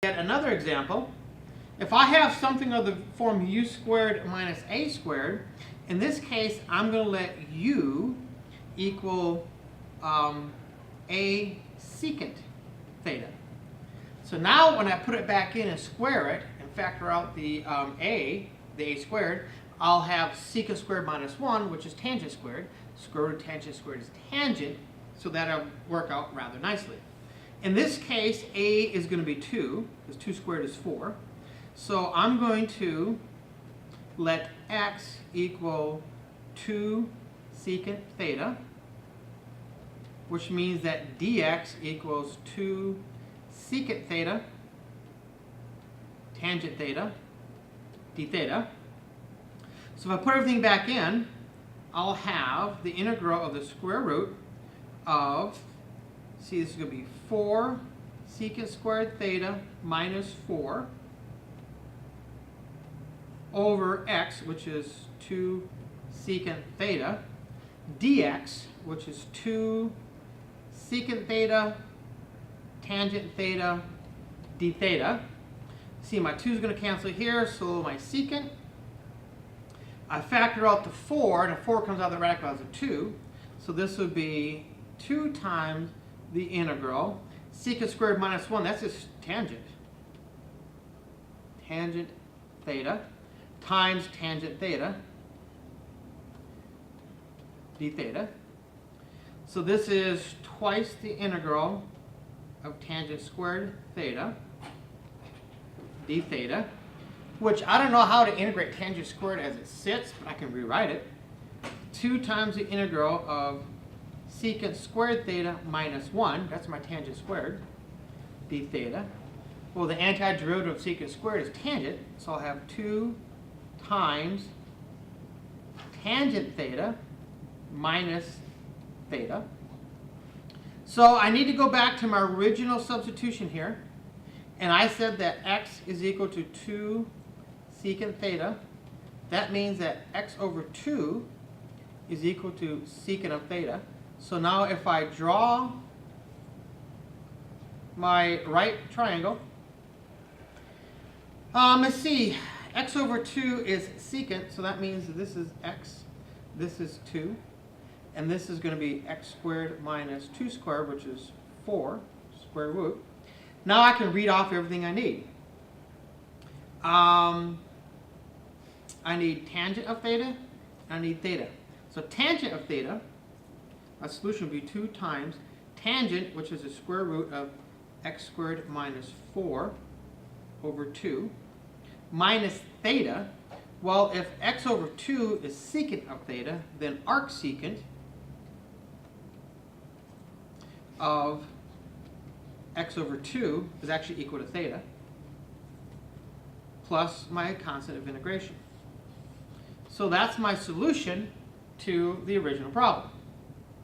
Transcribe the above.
Yet another example, if I have something of the form u squared minus a squared, in this case I'm going to let u equal a secant theta. So now when I put it back in and square it and factor out the a squared, I'll have secant squared minus 1, which is tangent squared. Square root of tangent squared is tangent, so that'll work out rather nicely. In this case, a is going to be 2, because 2 squared is 4. So I'm going to let x equal 2 secant theta, which means that dx equals 2 secant theta, tangent theta, d theta. So if I put everything back in, I'll have the integral of the square root of, see, this is going to be 4 secant squared theta minus 4 over x, which is 2 secant theta, dx, which is 2 secant theta, tangent theta, d theta. See, my 2 is going to cancel here, so my secant. I factor out the 4, and a 4 comes out of the radical as a 2. So this would be 2 times the integral. Secant squared minus 1, that's just tangent. Tangent theta times tangent theta, d theta. So this is twice the integral of tangent squared theta, d theta, which I don't know how to integrate tangent squared as it sits, but I can rewrite it. 2 times the integral of secant squared theta minus 1, that's my tangent squared, d theta. Well, the antiderivative of secant squared is tangent, so I'll have 2 times tangent theta minus theta. So I need to go back to my original substitution here, and I said that x is equal to 2 secant theta. That means that x over 2 is equal to secant of theta. So now if I draw my right triangle, let's see, x over 2 is secant, so that means that this is x, this is 2, and this is going to be x squared minus 2 squared, which is 4 square root. Now I can read off everything I need. I need tangent of theta, and I need theta. So tangent of theta, my solution would be 2 times tangent, which is the square root of x squared minus 4 over 2, minus theta. Well, if x over 2 is secant of theta, then arcsecant of x over 2 is actually equal to theta, plus my constant of integration. So that's my solution to the original problem.